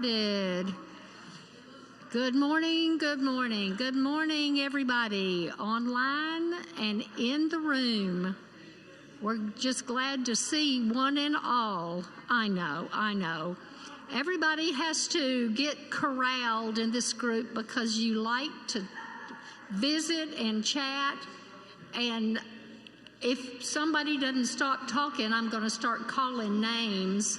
Good morning, good morning, good morning, everybody online and in the room. We're just glad to see one and all. I know. Everybody has to get corralled in this group because you like to visit and chat. And if somebody doesn't stop talking, I'm going to start calling names.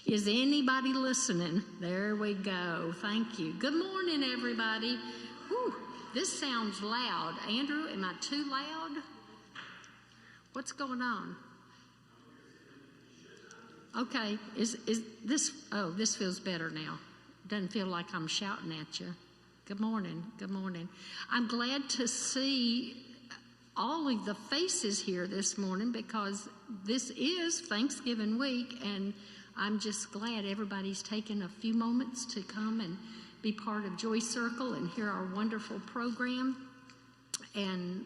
Is anybody listening? There we go. Thank you. Good morning, everybody. Whew, this sounds loud. Andrew, am I too loud? What's going on? Okay. Is this? Oh, this feels better now. Doesn't feel like I'm shouting at you. Good morning. Good morning. I'm glad to see all of the faces here this morning because this is Thanksgiving week, and I'm just glad everybody's taken a few moments to come and be part of Joy Circle and hear our wonderful program. And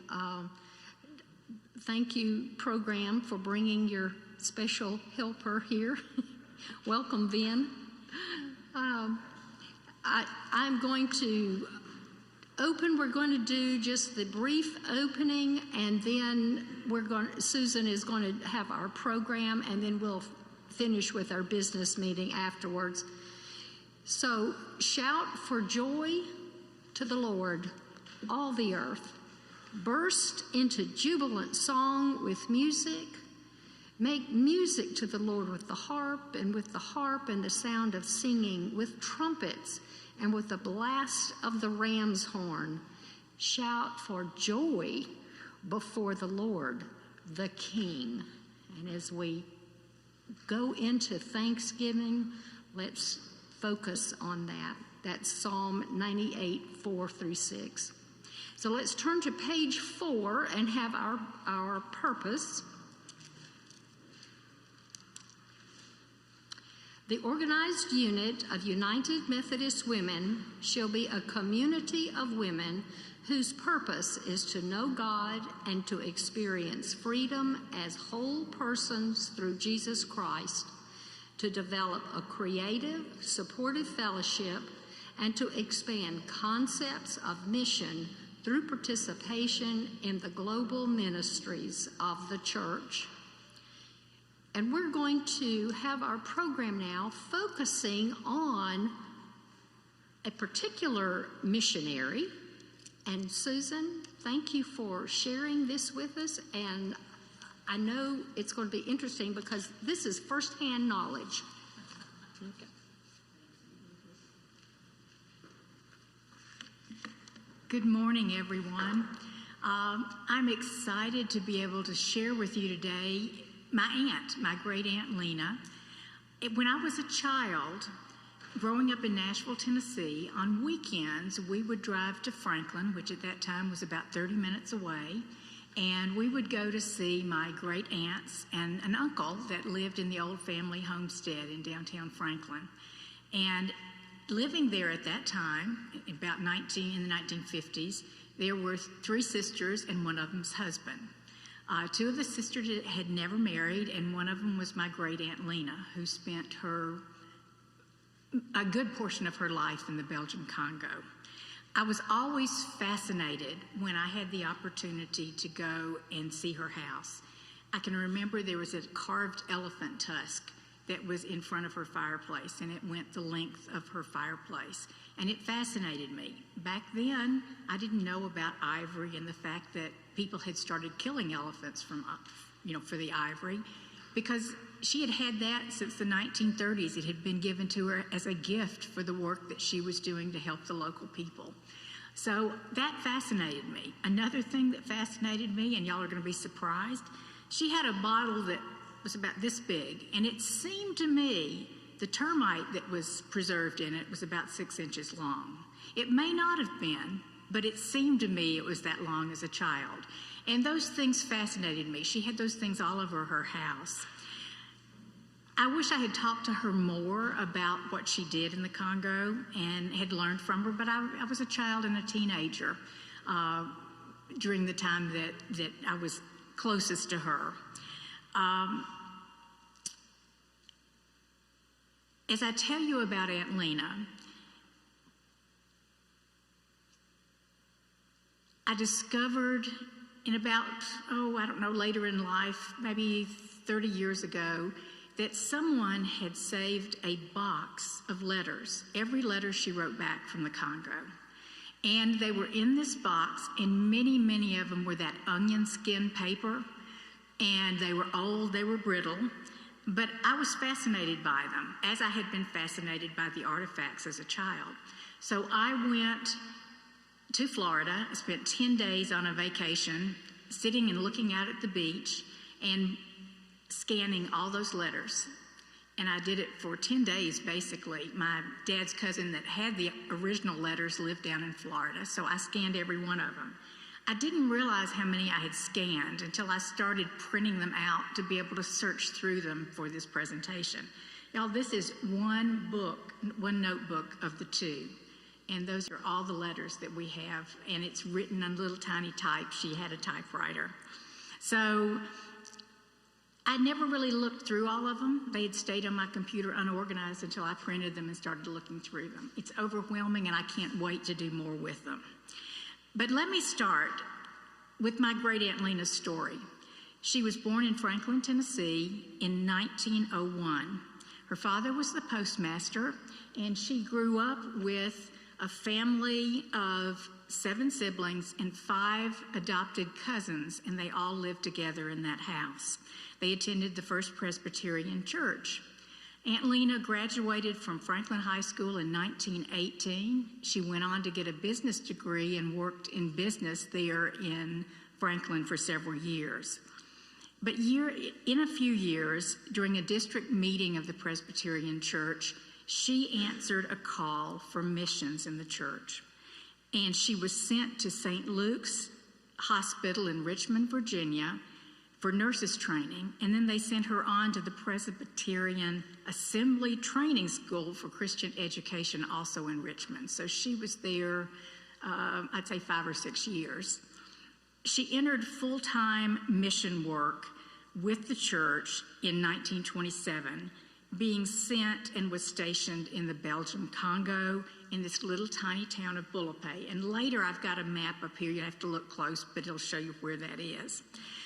thank you, program, for bringing your special helper here. Welcome, Vin. I'm going to open. We're going to do just the brief opening, and then Susan is going to have our program, and then we'll finish with our business meeting afterwards. So shout for joy to the Lord, all the earth. Burst into jubilant song with music. Make music to the Lord with the harp and the sound of singing, with trumpets and with the blast of the ram's horn. Shout for joy before the Lord, the King. And as we go into Thanksgiving, let's focus on that. That's Psalm 98, 4 through 6. So let's turn to page 4 and have our purpose. The organized unit of United Methodist Women shall be a community of women whose purpose is to know God and to experience freedom as whole persons through Jesus Christ, to develop a creative, supportive fellowship, and to expand concepts of mission through participation in the global ministries of the church. And we're going to have our program now focusing on a particular missionary. And Susan, thank you for sharing this with us. And I know it's going to be interesting because this is firsthand knowledge. Okay. Good morning, everyone. I'm excited to be able to share with you today my great aunt Lena. When I was a child, growing up in Nashville, Tennessee, on weekends we would drive to Franklin, which at that time was about 30 minutes away, and we would go to see my great aunts and an uncle that lived in the old family homestead in downtown Franklin. And living there at that time, in the 1950s, there were 3 sisters and one of them's husband. 2 of the sisters had never married, and one of them was my great aunt Lena, who spent a good portion of her life in the Belgian Congo. I was always fascinated when I had the opportunity to go and see her house. I can remember there was a carved elephant tusk that was in front of her fireplace, and it went the length of her fireplace, and it fascinated me. Back then, I didn't know about ivory and the fact that people had started killing elephants for the ivory, because she had that since the 1930s. It had been given to her as a gift for the work that she was doing to help the local people. So that fascinated me. Another thing that fascinated me, and y'all are going to be surprised, she had a bottle that was about this big, and it seemed to me the termite that was preserved in it was about 6 inches long. It may not have been, but it seemed to me it was that long as a child. And those things fascinated me. She had those things all over her house. I wish I had talked to her more about what she did in the Congo and had learned from her, but I was a child and a teenager during the time that I was closest to her. As I tell you about Aunt Lena, I discovered in about, later in life, maybe 30 years ago, that someone had saved a box of letters, every letter she wrote back from the Congo. And they were in this box, and many, many of them were that onion skin paper, and they were old, they were brittle, but I was fascinated by them, as I had been fascinated by the artifacts as a child. So I went to Florida. I spent 10 days on a vacation, sitting and looking out at the beach and scanning all those letters. And I did it for 10 days, basically. My dad's cousin that had the original letters lived down in Florida, so I scanned every one of them. I didn't realize how many I had scanned until I started printing them out to be able to search through them for this presentation. Y'all, this is one notebook of the two. And those are all the letters that we have, and it's written on little tiny type. She had a typewriter. So I never really looked through all of them. They had stayed on my computer unorganized until I printed them and started looking through them. It's overwhelming, and I can't wait to do more with them. But let me start with my great Aunt Lena's story. She was born in Franklin, Tennessee in 1901. Her father was the postmaster, and she grew up with a family of 7 siblings and 5 adopted cousins, and they all lived together in that house. They attended the First Presbyterian Church. Aunt Lena graduated from Franklin High School in 1918. She went on to get a business degree and worked in business there in Franklin for several years. But in a few years, during a district meeting of the Presbyterian Church, she answered a call for missions in the church. And she was sent to St. Luke's Hospital in Richmond, Virginia, for nurses training. And then they sent her on to the Presbyterian Assembly Training School for Christian Education, also in Richmond. So she was there, I'd say 5 or 6 years. She entered full-time mission work with the church in 1927, being sent and was stationed in the Belgian Congo in this little tiny town of Bluff. And later I've got a map up here. You have to look close, but it'll show you where that is.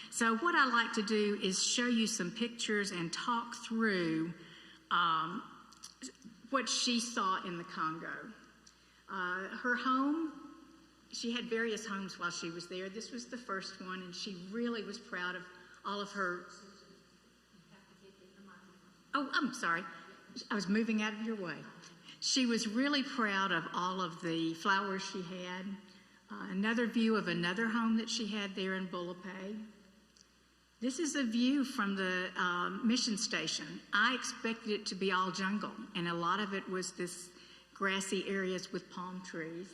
So what I like to do is show you some pictures and talk through what she saw in the Congo. Her home, she had various homes while she was there. This was the first one, and she really was proud of all of her. Oh, I'm sorry. I was moving out of your way. She was really proud of all of the flowers she had. Another view of another home that she had there in Bluff. This is a view from the mission station. I expected it to be all jungle, and a lot of it was this grassy areas with palm trees.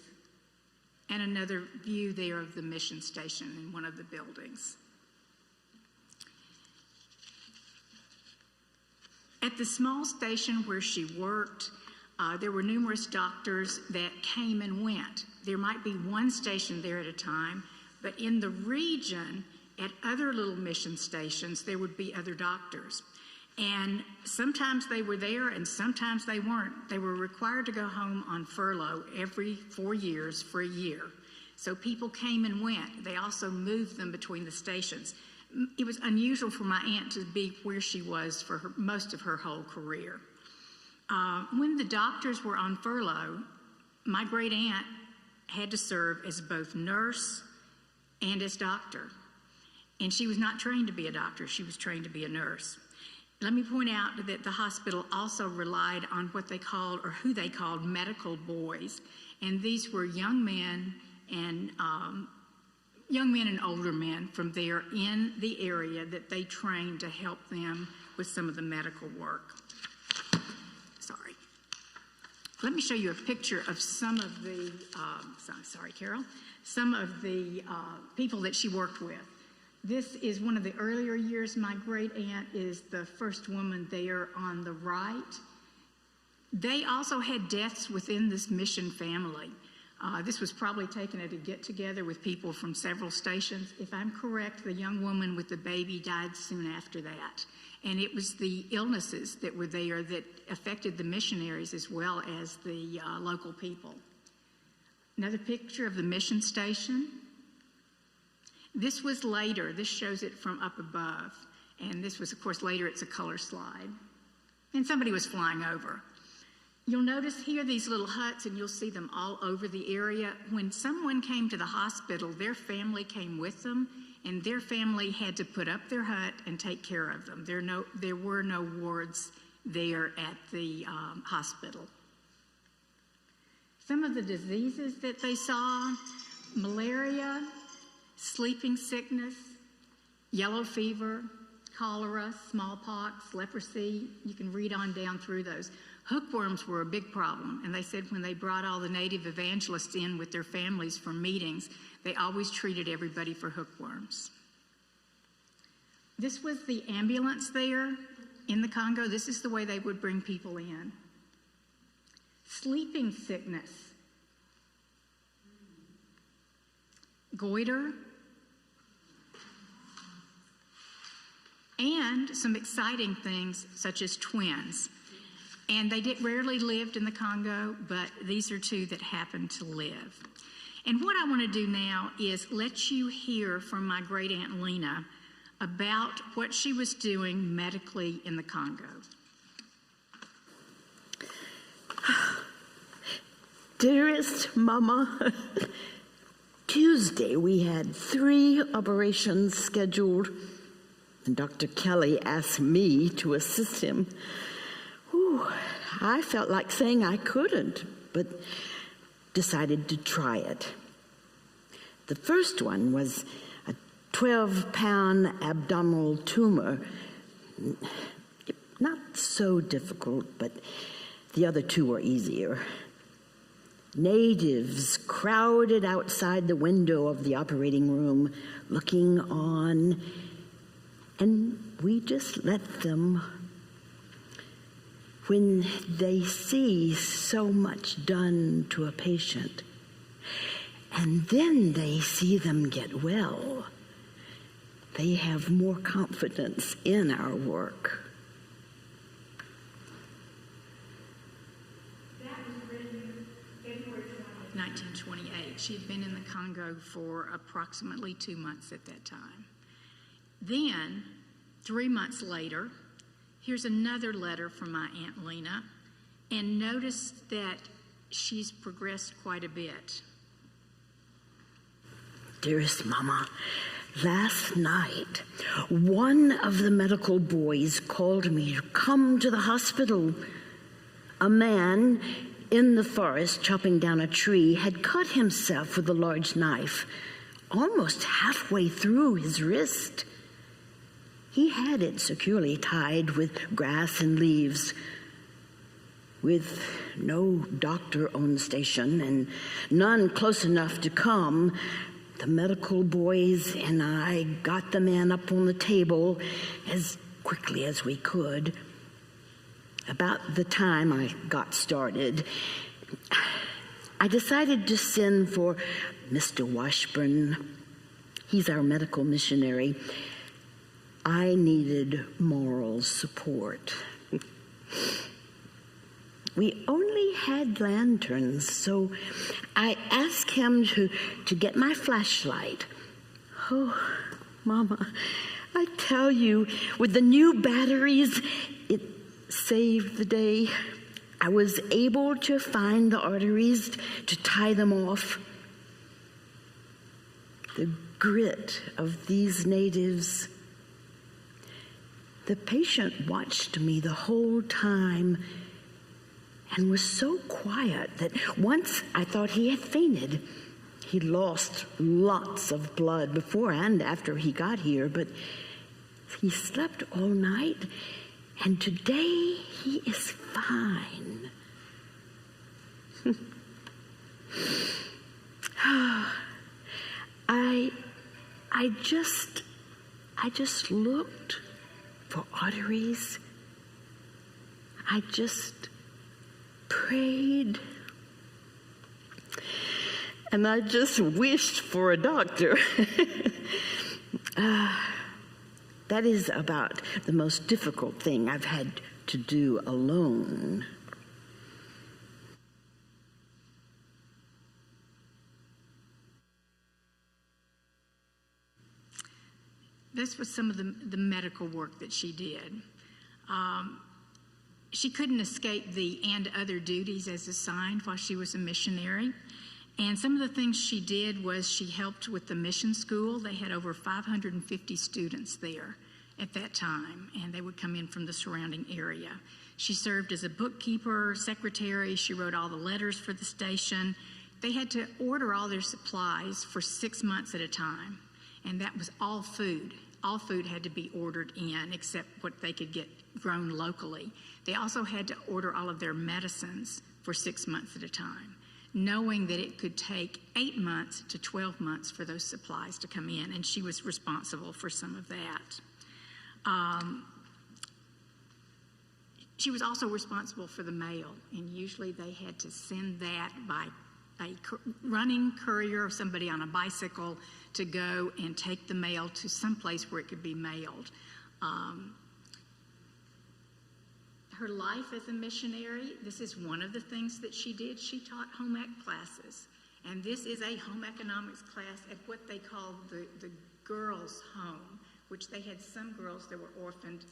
And another view there of the mission station in one of the buildings. At the small station where she worked, there were numerous doctors that came and went. There might be one station there at a time, but in the region, at other little mission stations, there would be other doctors. And sometimes they were there and sometimes they weren't. They were required to go home on furlough every 4 years for a year. So people came and went. They also moved them between the stations. It was unusual for my aunt to be where she was for most of her whole career. When the doctors were on furlough, my great aunt had to serve as both nurse and as doctor. And she was not trained to be a doctor, she was trained to be a nurse. Let me point out that the hospital also relied on what they called, or who they called, medical boys. And these were young men and older men from there in the area that they trained to help them with some of the medical work. Sorry. Let me show you a picture of some of the, some of the people that she worked with. This is one of the earlier years. My great aunt is the first woman there on the right. They also had deaths within this mission family. This was probably taken at a get-together with people from several stations. If I'm correct, the young woman with the baby died soon after that. And it was the illnesses that were there that affected the missionaries as well as the local people. Another picture of the mission station. This was later. This shows it from up above. And this was, of course, later it's a color slide. And somebody was flying over. You'll notice here these little huts, and you'll see them all over the area. When someone came to the hospital, their family came with them, and their family had to put up their hut and take care of them. There were no wards there at the hospital. Some of the diseases that they saw: malaria, sleeping sickness, yellow fever, cholera, smallpox, leprosy. You can read on down through those. Hookworms were a big problem, and they said when they brought all the native evangelists in with their families for meetings, they always treated everybody for hookworms. This was the ambulance there in the Congo. This is the way they would bring people in. Sleeping sickness, goiter, and some exciting things such as twins. And they rarely lived in the Congo, but these are two that happened to live. And what I want to do now is let you hear from my great Aunt Lena about what she was doing medically in the Congo. Dearest Mama, Tuesday we had 3 operations scheduled, and Dr. Kelly asked me to assist him. Whew, I felt like saying I couldn't, but decided to try it. The first one was a 12-pound abdominal tumor. Not so difficult, but the other 2 were easier. Natives crowded outside the window of the operating room, looking on, and we just let them. When they see so much done to a patient, and then they see them get well, they have more confidence in our work. That was written February 20th, 1928. She had been in the Congo for approximately 2 months at that time. Then, 3 months later, here's another letter from my Aunt Lena, and notice that she's progressed quite a bit. Dearest Mama, last night, one of the medical boys called me to come to the hospital. A man in the forest chopping down a tree had cut himself with a large knife, almost halfway through his wrist. He had it securely tied with grass and leaves. With no doctor on station and none close enough to come, the medical boys and I got the man up on the table as quickly as we could. About the time I got started, I decided to send for Mr. Washburn. He's our medical missionary. I needed moral support. We only had lanterns, so I asked him to get my flashlight. Oh, Mama, I tell you, with the new batteries, it saved the day. I was able to find the arteries to tie them off. The grit of these natives. The patient watched me the whole time and was so quiet that once I thought he had fainted. He lost lots of blood before and after he got here, but he slept all night, and today he is fine. I just looked for arteries. I just prayed. And I just wished for a doctor. That is about the most difficult thing I've had to do alone. This was some of the medical work that she did. She couldn't escape the and other duties as assigned while she was a missionary. And some of the things she did was she helped with the mission school. They had over 550 students there at that time, and they would come in from the surrounding area. She served as a bookkeeper, secretary. She wrote all the letters for the station. They had to order all their supplies for 6 months at a time, and that was all food. All food had to be ordered in except what they could get grown locally. They also had to order all of their medicines for 6 months at a time, knowing that it could take 8 months to 12 months for those supplies to come in, and she was responsible for some of that. She was also responsible for the mail, and usually they had to send that by a running courier or somebody on a bicycle to go and take the mail to some place where it could be mailed. Her life as a missionary, this is one of the things that she did. She taught home ec classes, and this is a home economics class at what they called the girls' home, which they had some girls that were orphaned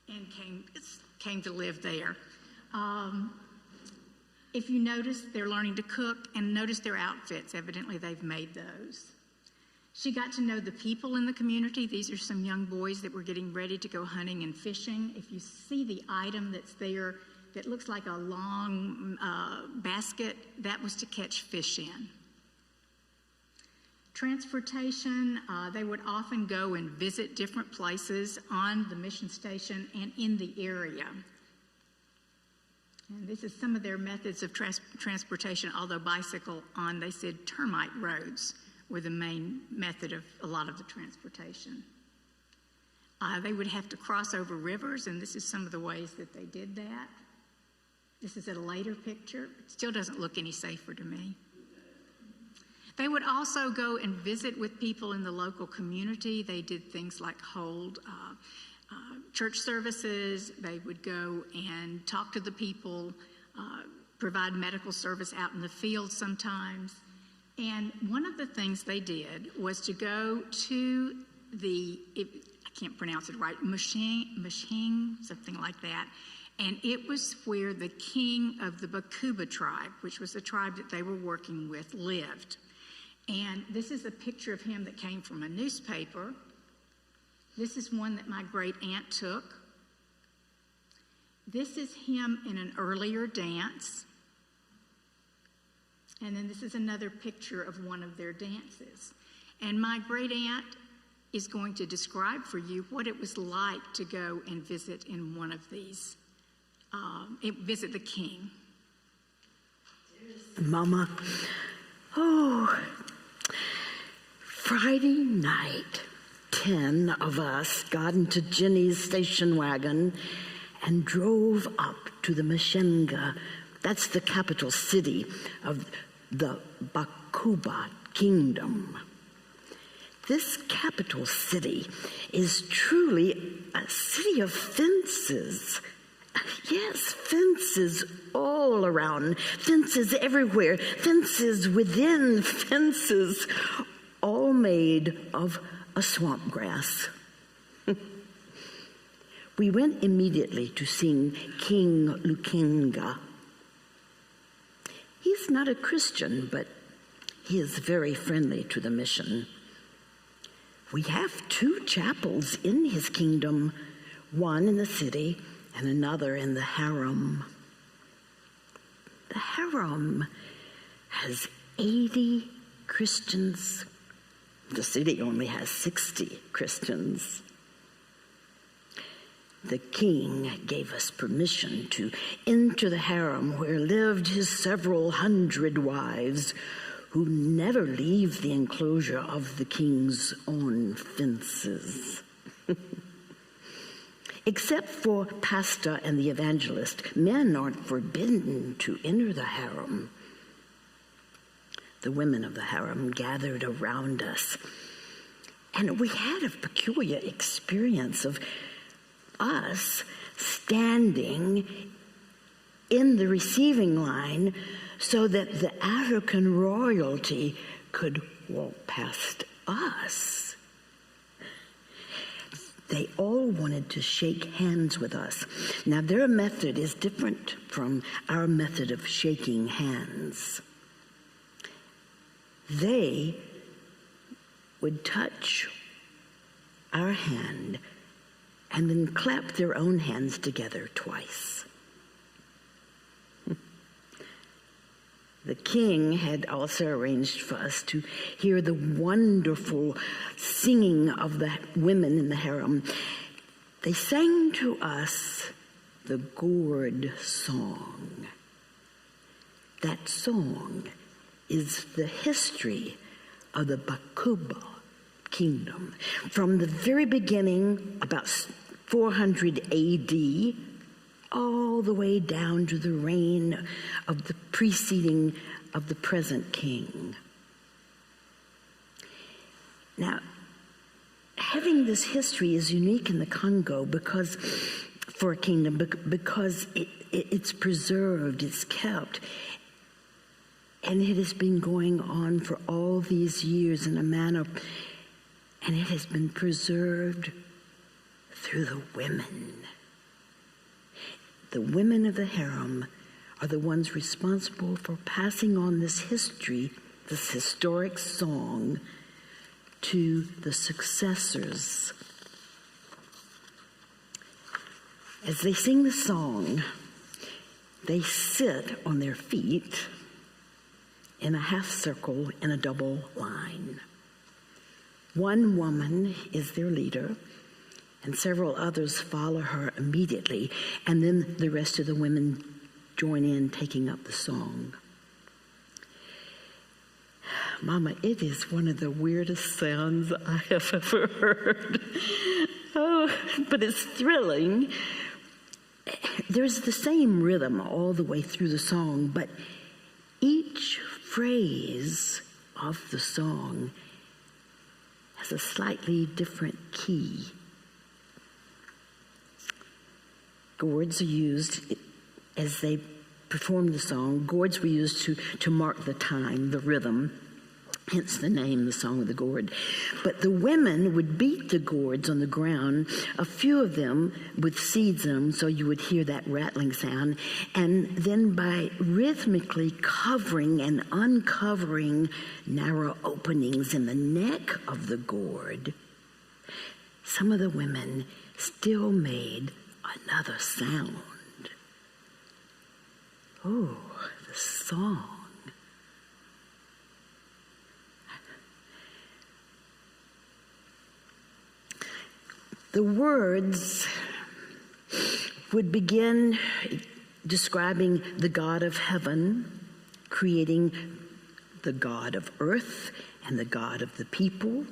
and came to live there. If you notice, they're learning to cook, and notice their outfits. Evidently, they've made those. She got to know the people in the community. These are some young boys that were getting ready to go hunting and fishing. If you see the item that's there that looks like a long basket, that was to catch fish in. Transportation, they would often go and visit different places on the mission station and in the area. And this is some of their methods of transportation, although bicycle on, they said, termite roads were the main method of a lot of the transportation. They would have to cross over rivers, and this is some of the ways that they did that. This is a later picture. It still doesn't look any safer to me. They would also go and visit with people in the local community. They did things like hold church services. They would go and talk to the people, provide medical service out in the field sometimes. And one of the things they did was to go to I can't pronounce it right, Mashing, something like that. And it was where the king of the Bakuba tribe, which was the tribe that they were working with, lived. And this is a picture of him that came from a newspaper. This is one that my great aunt took. This is him in an earlier dance. And then this is another picture of one of their dances. And my great aunt is going to describe for you what it was like to go and visit in one of these, visit the king. Mama, Friday night, 10 of us got into Jenny's station wagon and drove up to the Mashenga. That's the capital city of the Bakuba Kingdom. This capital city is truly a city of fences. Yes, fences all around, fences everywhere, fences within fences, all made of a swamp grass. We went immediately to see King Lukenga. He's not a Christian, but he is very friendly to the mission. We have 2 chapels in his kingdom, one in the city and another in the harem. The harem has 80 Christians. The city only has 60 Christians. The king gave us permission to enter the harem where lived his several hundred wives who never leave the enclosure of the king's own fences. Except for pastor and the evangelist, men aren't forbidden to enter the harem. The women of the harem gathered around us, And we had a peculiar experience of us standing in the receiving line so that the African royalty could walk past us. They all wanted to shake hands with us. Now, their method is different from our method of shaking hands. They would touch our hand and then clap their own hands together twice. The king had also arranged for us to hear the wonderful singing of the women in the harem. They sang to us the gourd song. That song is the history of the Bakuba kingdom. From the very beginning, about 400 AD, all the way down to the reign of the preceding of the present king. Now, having this history is unique in the Congo because, for a kingdom, because it's preserved, it's kept, and it has been going on for all these years in a manner, and it has been preserved through the women. The women of the harem are the ones responsible for passing on this history, this historic song, to the successors. As they sing the song, they sit on their feet in a half circle in a double line. One woman is their leader, and several others follow her immediately, and then the rest of the women join in taking up the song. Mama, it is one of the weirdest sounds I have ever heard. Oh, but it's thrilling. There's the same rhythm all the way through the song, but each phrase of the song has a slightly different key. Gourds are used as they perform the song. Gourds were used to mark the time, the rhythm, hence the name, the Song of the Gourd. But the women would beat the gourds on the ground, a few of them with seeds in them, so you would hear that rattling sound. And then by rhythmically covering and uncovering narrow openings in the neck of the gourd, some of the women still made another sound. Oh, the song. The words would begin describing the God of heaven, creating the God of earth and the God of the people,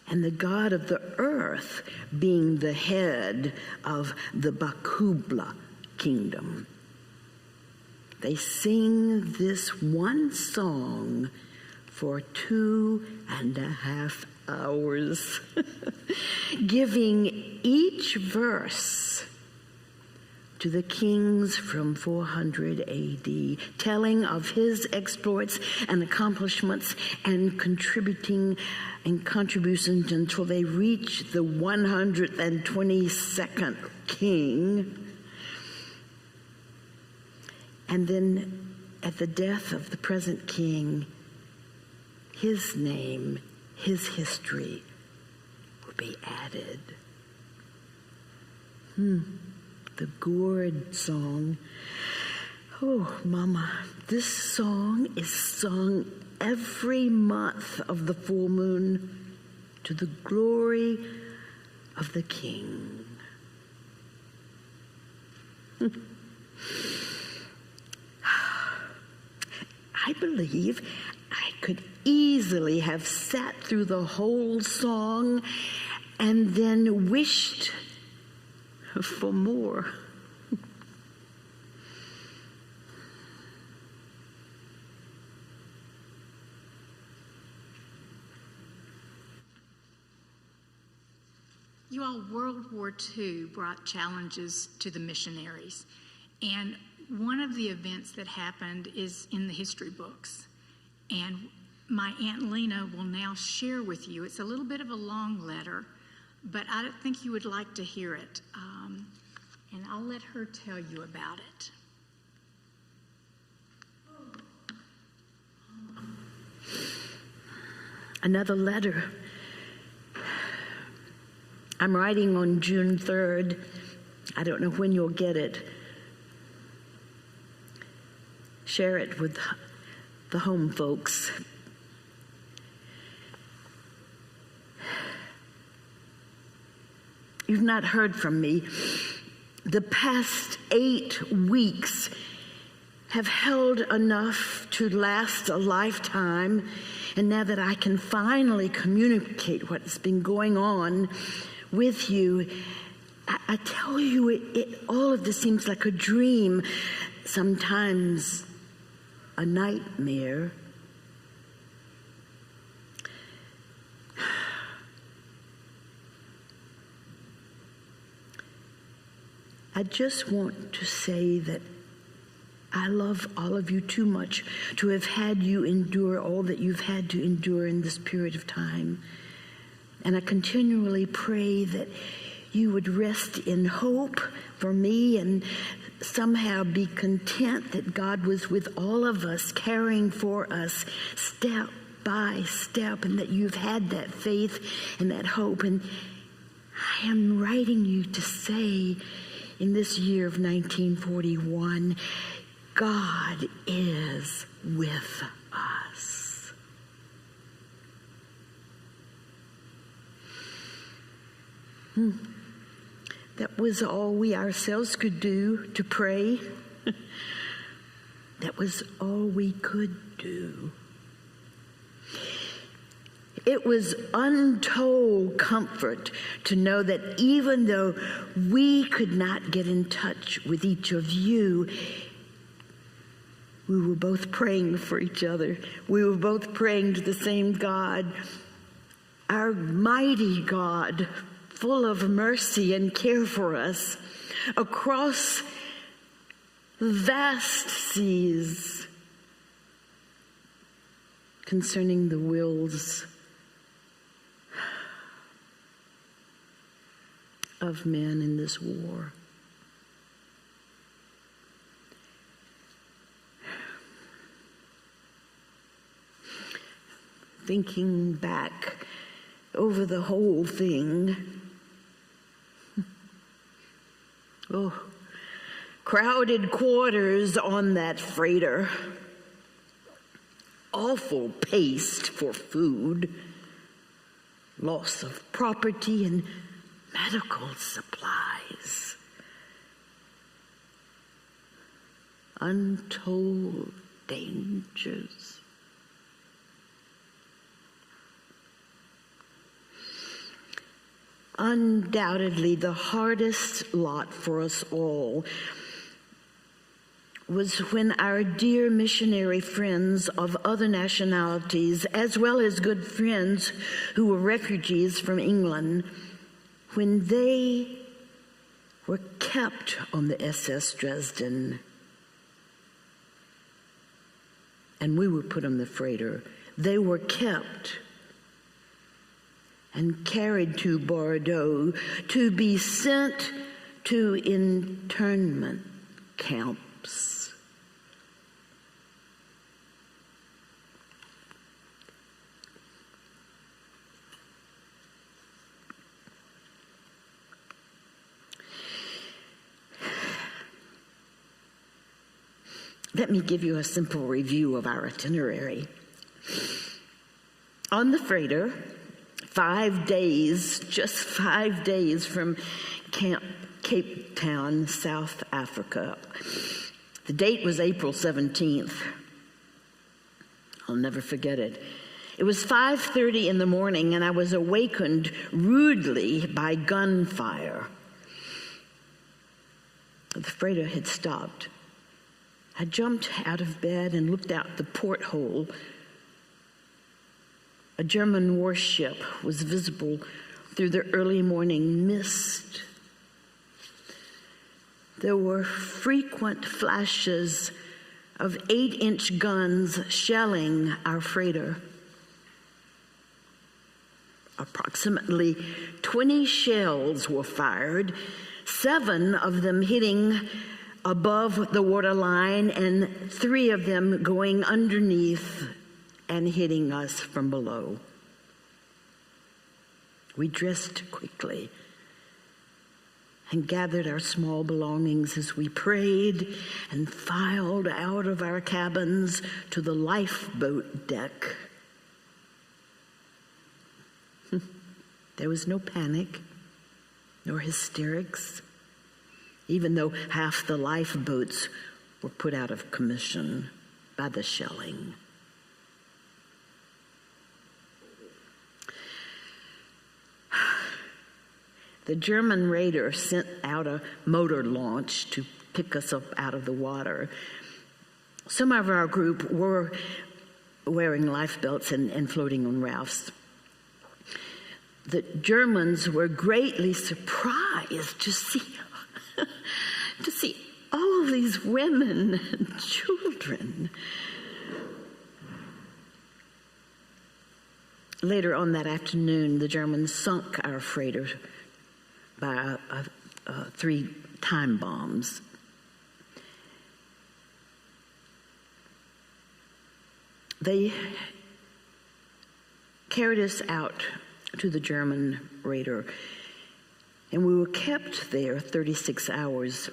and the God of the earth being the head of the Bakubla kingdom. They sing this one song for 2.5 hours, giving each verse to the kings from 400 AD, telling of his exploits and accomplishments and contributions until they reach the 122nd king. And then at the death of the present king, his name, his history will be added. The gourd song. Oh, Mama, this song is sung every month of the full moon to the glory of the king. I believe I could easily have sat through the whole song and then wished for more. You all, World War II brought challenges to the missionaries. And one of the events that happened is in the history books. And my Aunt Lena will now share with you. It's a little bit of a long letter, but I think you would like to hear it. And I'll let her tell you about it. Another letter. I'm writing on June 3rd. I don't know when you'll get it. Share it with the home folks. You've not heard from me. The past 8 weeks have held enough to last a lifetime, and now that I can finally communicate what's been going on with you, I tell you, all of this seems like a dream, sometimes a nightmare. I just want to say that I love all of you too much to have had you endure all that you've had to endure in this period of time. And I continually pray that you would rest in hope for me and somehow be content that God was with all of us, caring for us step by step, and that you've had that faith and that hope. And I am writing you to say, in this year of 1941, God is with us. That was all we ourselves could do, to pray. That was all we could do. It was untold comfort to know that even though we could not get in touch with each of you, we were both praying for each other. We were both praying to the same God, our mighty God, full of mercy and care for us across vast seas concerning the wills of men in this war. Thinking back over the whole thing, crowded quarters on that freighter, awful paste for food, loss of property and medical supplies, untold dangers. Undoubtedly, the hardest lot for us all was when our dear missionary friends of other nationalities, as well as good friends who were refugees from England, when they were kept on the SS Dresden and we were put on the freighter. They were kept and carried to Bordeaux to be sent to internment camps. Let me give you a simple review of our itinerary. On the freighter, 5 days, just 5 days from Cape Town, South Africa. The date was April 17th. I'll never forget it. It was 5:30 in the morning, and I was awakened rudely by gunfire. The freighter had stopped. I jumped out of bed and looked out the porthole. A German warship was visible through the early morning mist. There were frequent flashes of 8-inch guns shelling our freighter. Approximately 20 shells were fired, 7 of them hitting above the waterline and 3 of them going underneath and hitting us from below. We dressed quickly and gathered our small belongings as we prayed and filed out of our cabins to the lifeboat deck. There was no panic nor hysterics, even though half the lifeboats were put out of commission by the shelling. The German raider sent out a motor launch to pick us up out of the water. Some of our group were wearing life belts and floating on rafts. The Germans were greatly surprised to see all of these women and children. Later on that afternoon, the Germans sunk our freighter by 3 time bombs. They carried us out to the German raider, and we were kept there 36 hours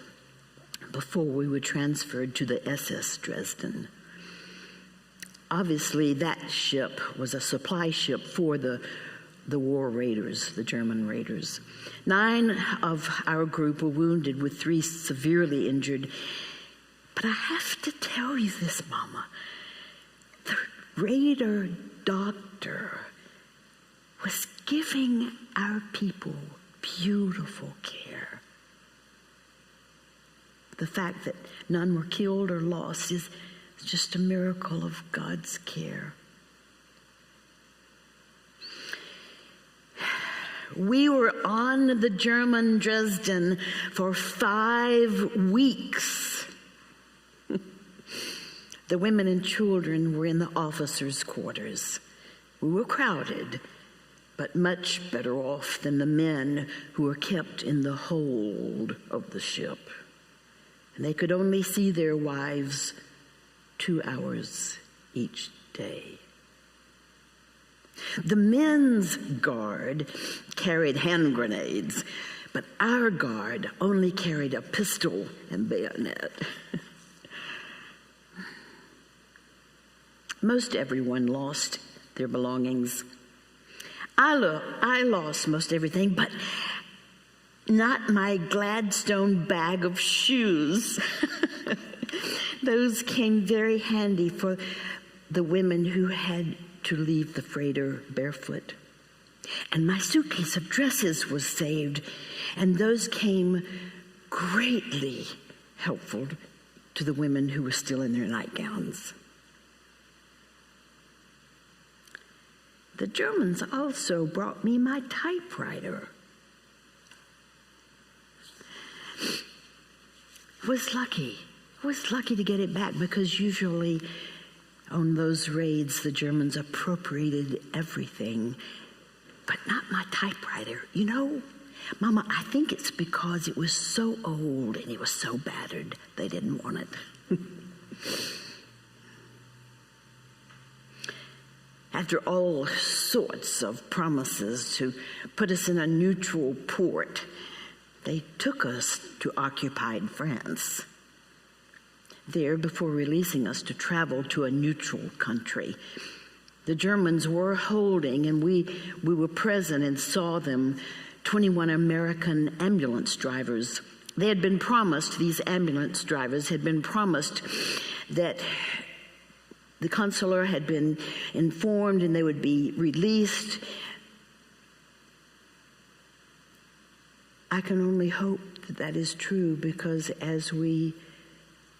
before we were transferred to the SS Dresden. Obviously, that ship was a supply ship for the war raiders, the German raiders. 9 of our group were wounded, with 3 severely injured. But I have to tell you this, Mama. The raider doctor was giving our people beautiful care. The fact that none were killed or lost is just a miracle of God's care. We were on the German Dresden for 5 weeks. The women and children were in the officers' quarters. We were crowded, but much better off than the men who were kept in the hold of the ship. And they could only see their wives 2 hours each day. The men's guard carried hand grenades, but our guard only carried a pistol and bayonet. Most everyone lost their belongings. I lost most everything, but not my Gladstone bag of shoes. Those came very handy for the women who had to leave the freighter barefoot. And my suitcase of dresses was saved, and those came greatly helpful to the women who were still in their nightgowns. The Germans also brought me my typewriter. I was lucky to get it back, because usually on those raids the Germans appropriated everything, but not my typewriter. You know, Mama, I think it's because it was so old and it was so battered they didn't want it. After all sorts of promises to put us in a neutral port, they took us to occupied France. There, before releasing us to travel to a neutral country, the Germans were holding, and we were present and saw them, 21 American ambulance drivers. They had been promised, these ambulance drivers had been promised that the consular had been informed and they would be released. I can only hope that that is true, because as we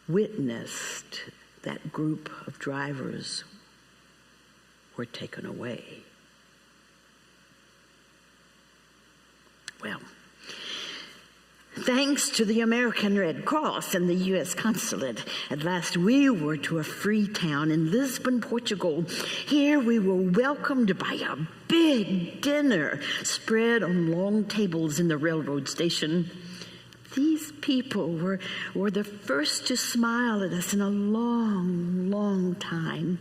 witnessed, that group of drivers were taken away. Well, thanks to the American Red Cross and the U.S. Consulate, at last we were to a free town in Lisbon, Portugal. Here we were welcomed by a big dinner spread on long tables in the railroad station. These people were the first to smile at us in a long, long time.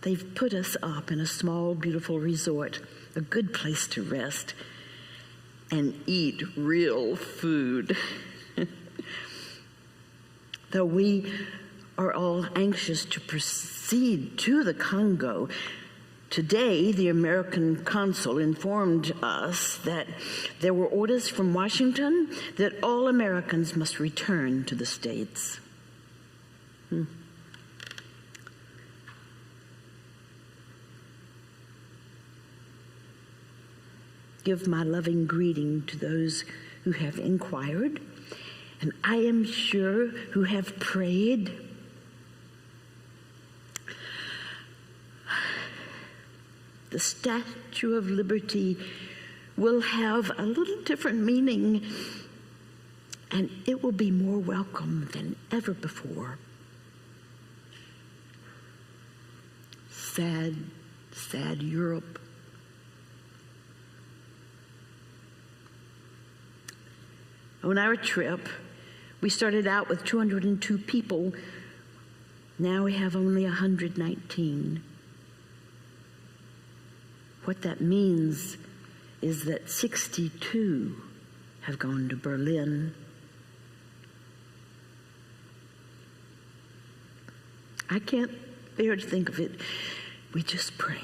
They've put us up in a small, beautiful resort, a good place to rest and eat real food. Though we are all anxious to proceed to the Congo, today the American consul informed us that there were orders from Washington that all Americans must return to the States. Give my loving greeting to those who have inquired, and I am sure who have prayed. The Statue of Liberty will have a little different meaning, and it will be more welcome than ever before. Sad, sad Europe. On our trip, we started out with 202 people. Now we have only 119. What that means is that 62 have gone to Berlin. I can't bear to think of it. We just pray.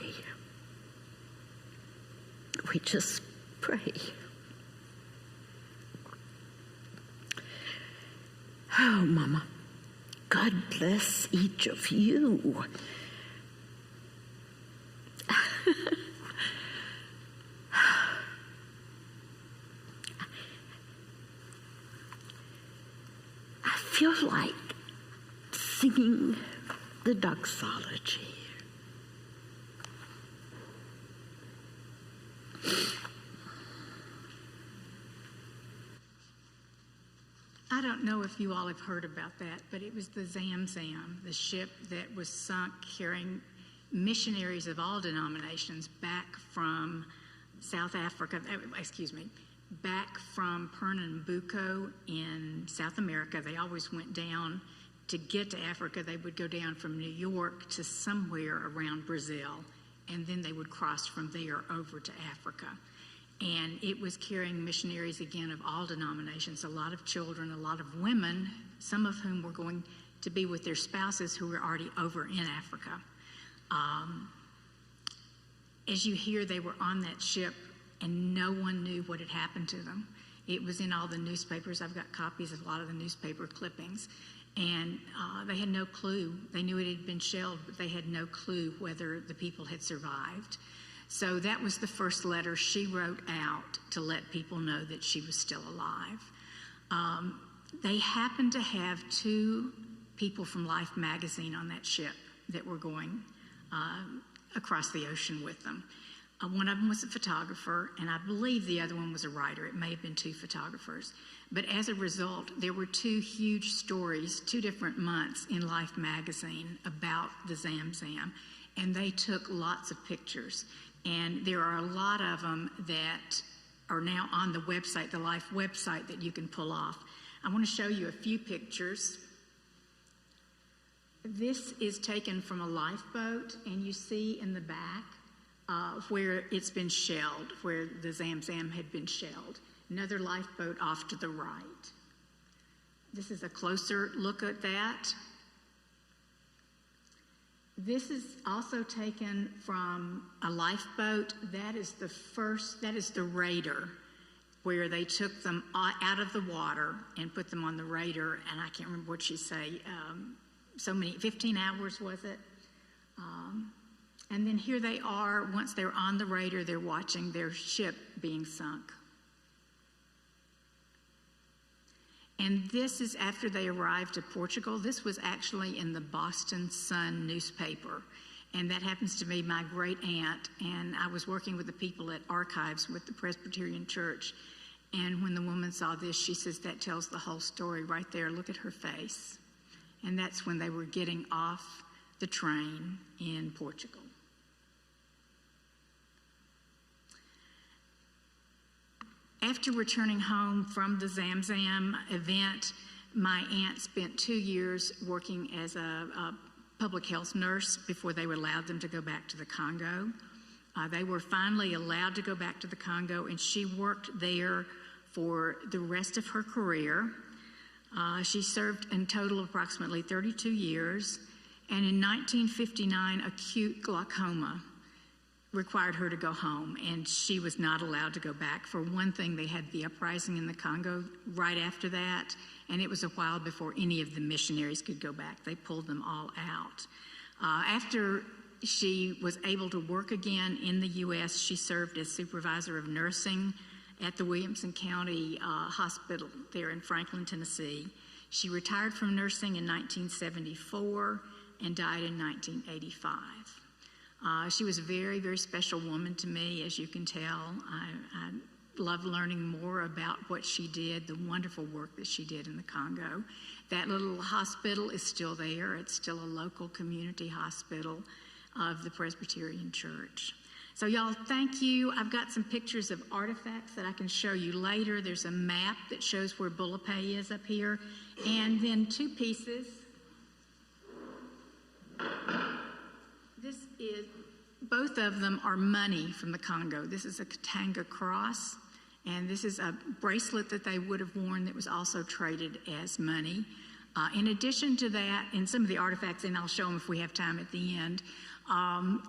We just pray. Oh, Mama, God bless each of you. I feel like singing the doxology. I don't know if you all have heard about that, but it was the Zamzam, the ship that was sunk carrying missionaries of all denominations back from South Africa, back from Pernambuco in South America. They always went down to get to Africa. They would go down from New York to somewhere around Brazil, and then they would cross from there over to Africa. And it was carrying missionaries, again, of all denominations, a lot of children, a lot of women, some of whom were going to be with their spouses who were already over in Africa. As you hear, they were on that ship, and no one knew what had happened to them. It was in all the newspapers. I've got copies of a lot of the newspaper clippings. And they had no clue. They knew it had been shelled, but they had no clue whether the people had survived. So that was the first letter she wrote out to let people know that she was still alive. They happened to have two people from Life magazine on that ship that were going across the ocean with them. One of them was a photographer, and I believe the other one was a writer. It may have been two photographers. But as a result, there were two huge stories, 2 different months in Life magazine about the Zamzam, and they took lots of pictures. And there are a lot of them that are now on the website, the Life website, that you can pull off. I want to show you a few pictures. This is taken from a lifeboat, and you see in the back where it's been shelled, where the Zamzam had been shelled. Another lifeboat off to the right. This is a closer look at that. This is also taken from a lifeboat. That is the raider, where they took them out of the water and put them on the raider, and I can't remember what she say, 15 hours was it? And then here they are, once they're on the raider, they're watching their ship being sunk. And this is after they arrived to Portugal. This was actually in the Boston Sun newspaper. And that happens to be my great aunt. And I was working with the people at Archives with the Presbyterian Church. And when the woman saw this, she says, that tells the whole story right there. Look at her face. And that's when they were getting off the train in Portugal. After returning home from the Zamzam event, my aunt spent 2 years working as a public health nurse before they allowed them to go back to the Congo. They were finally allowed to go back to the Congo, and she worked there for the rest of her career. She served in total approximately 32 years, and in 1959, acute glaucoma required her to go home, and she was not allowed to go back. For one thing, they had the uprising in the Congo right after that, and it was a while before any of the missionaries could go back. They pulled them all out. After she was able to work again in the U.S., she served as supervisor of nursing at the Williamson County Hospital there in Franklin, Tennessee. She retired from nursing in 1974 and died in 1985. She was a very, very special woman to me, as you can tell. I love learning more about what she did, the wonderful work that she did in the Congo. That little hospital is still there. It's still a local community hospital of the Presbyterian Church. So y'all, thank you. I've got some pictures of artifacts that I can show you later. There's a map that shows where Bulapay is up here. And then 2 pieces. Both of them are money from the Congo. This is a Katanga cross, and this is a bracelet that they would have worn that was also traded as money. In addition to that, in some of the artifacts, and I'll show them if we have time at the end,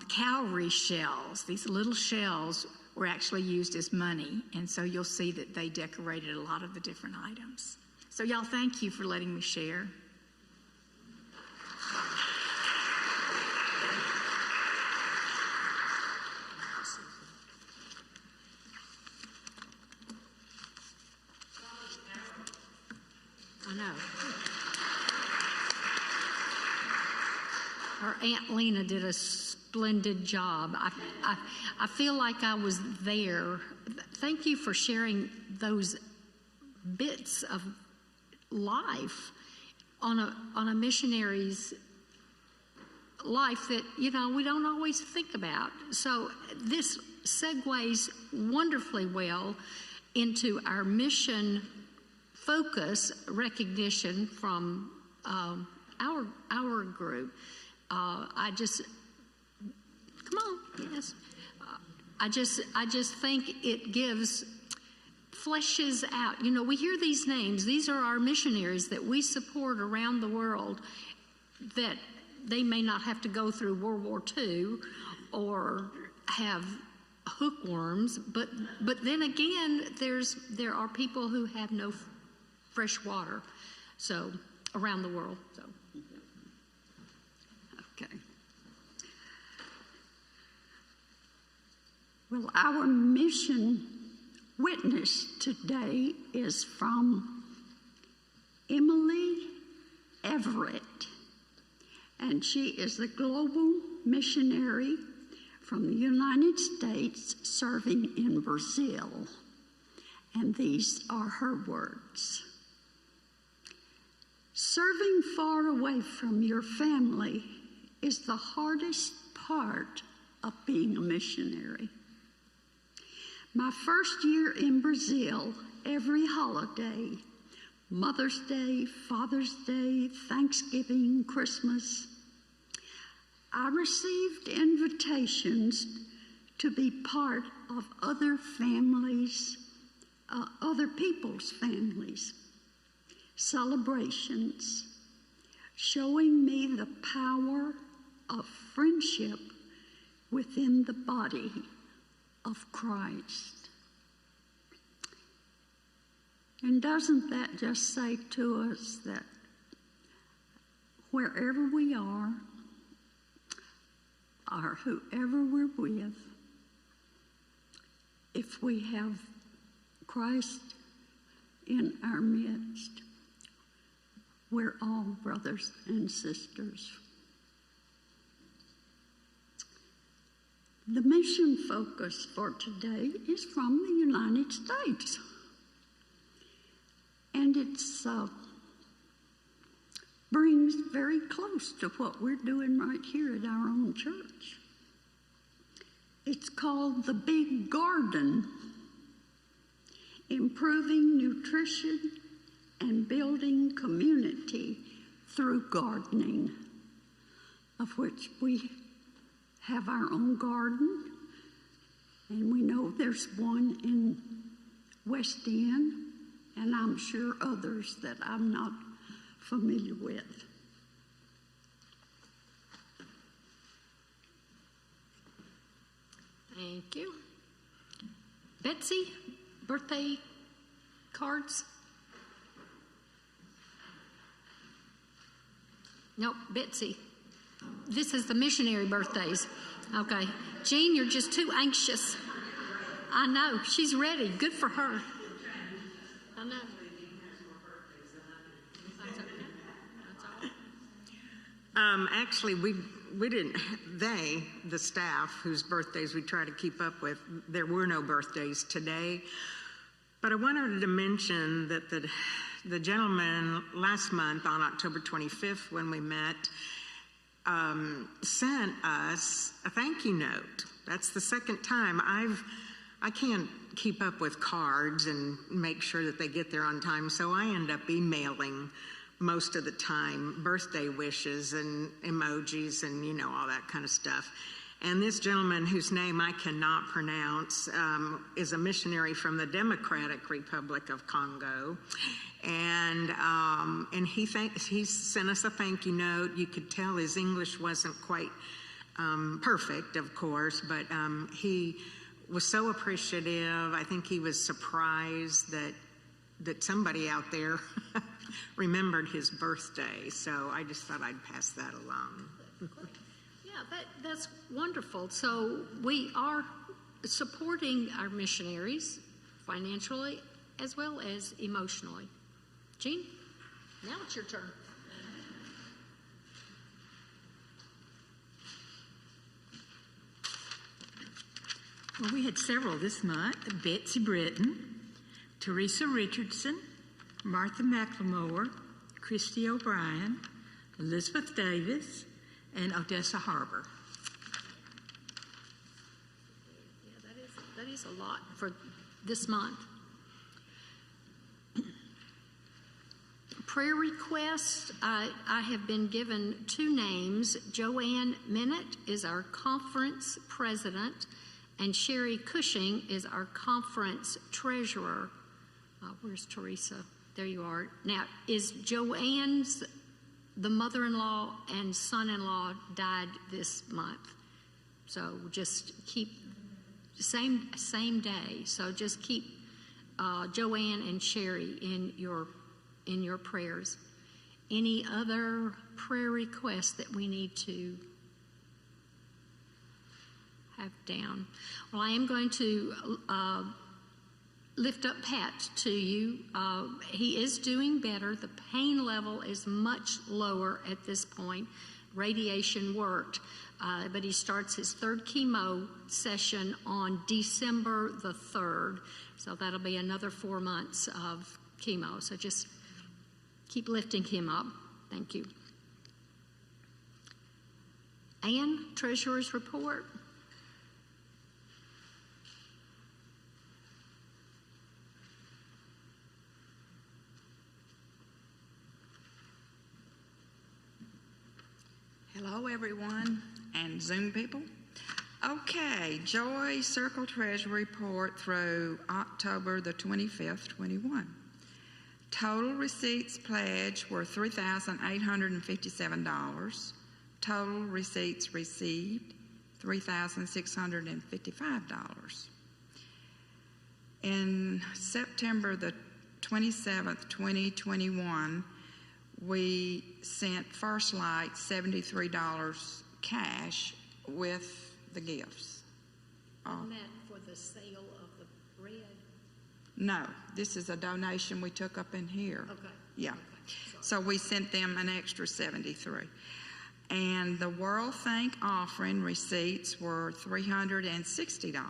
cowrie shells, these little shells were actually used as money, and so you'll see that they decorated a lot of the different items. So y'all, thank you for letting me share. I know. Our Aunt Lena did a splendid job. I feel like I was there. Thank you for sharing those bits of life on a missionary's life that, you know, we don't always think about. So this segues wonderfully well into our mission focus recognition from our group. I just think it fleshes out. You know, we hear these names. These are our missionaries that we support around the world, that they may not have to go through World War II or have hookworms, but then again, there are people who have no fresh water, so around the world. So, okay. Well, our mission witness today is from Emily Everett, and she is the global missionary from the United States serving in Brazil. And these are her words. Serving far away from your family is the hardest part of being a missionary. My first year in Brazil, every holiday, Mother's Day, Father's Day, Thanksgiving, Christmas, I received invitations to be part of other families, other people's families, celebrations, showing me the power of friendship within the body of Christ. And doesn't that just say to us that wherever we are, or whoever we're with, if we have Christ in our midst, we're all brothers and sisters. The mission focus for today is from the United States. And it brings very close to what we're doing right here at our own church. It's called the Big Garden, improving nutrition and building community through gardening, of which we have our own garden, and we know there's one in West End, and I'm sure others that I'm not familiar with. Thank you. Betsy, birthday cards? Nope, Betsy. This is the missionary birthdays. Okay. Jean, you're just too anxious. I know. She's ready. Good for her. I know. That's okay. That's all right. Actually, we didn't, the staff whose birthdays we try to keep up with, there were no birthdays today. But I wanted to mention that the gentleman last month on October 25th when we met sent us a thank you note. That's the second time. I can't keep up with cards and make sure that they get there on time, so I end up emailing most of the time birthday wishes and emojis and, you know, all that kind of stuff. And this gentleman, whose name I cannot pronounce, is a missionary from the Democratic Republic of Congo. And he sent us a thank you note. You could tell his English wasn't quite perfect, of course, but he was so appreciative. I think he was surprised that somebody out there remembered his birthday. So I just thought I'd pass that along. Yeah, that's wonderful. So we are supporting our missionaries financially as well as emotionally. Jean, now it's your turn. Well, we had several this month. Betsy Britton, Teresa Richardson, Martha McLemore, Christy O'Brien, Elizabeth Davis, and Odessa Harbor. Yeah, that is a lot for this month. Prayer requests, I have been given two names. Joanne Minute is our conference president, and Sherry Cushing is our conference treasurer. Where's Teresa? There you are. Now, is Joanne's, the mother-in-law and son-in-law died this month. So just keep, same day. So just keep Joanne and Sherry in your prayers. Any other prayer requests that we need to have down? Well, I am going to lift up Pat to you. He is doing better. The pain level is much lower at this point. Radiation worked, but he starts his third chemo session on December the 3rd. So that'll be another 4 months of chemo. So just keep lifting him up. Thank you. Ann, Treasurer's report. Hello, everyone, and Zoom people. Okay, Joy Circle Treasury report through October the 25th, 21. Total receipts pledged were $3,857. Total receipts received, $3,655. In September the 27th, 2021, we sent First Light $73 cash with the gifts. And that for the sale of the bread? No, this is a donation we took up in here. Okay. Yeah. Okay. So we sent them an extra 73. And the World Thank offering receipts were $360.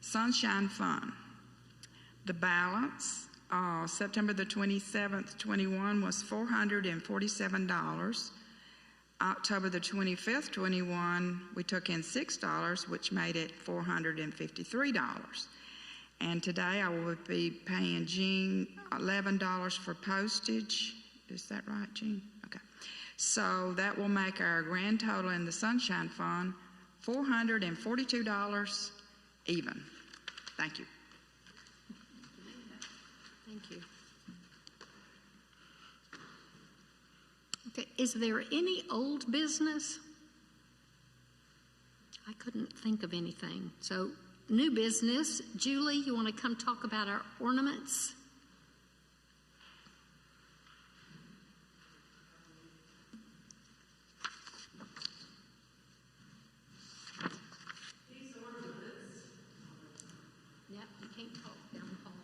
Sunshine Fund. The balance, September the 27th, 21 was $447. October the 25th, 21, we took in $6, which made it $453. And today I will be paying Jean $11 for postage. Is that right, Jean? Okay. So that will make our grand total in the Sunshine Fund $442 even. Thank you. Thank you. Okay, is there any old business? I couldn't think of anything. So, new business. Julie, you want to come talk about our ornaments? Yep, you can't talk down the hall.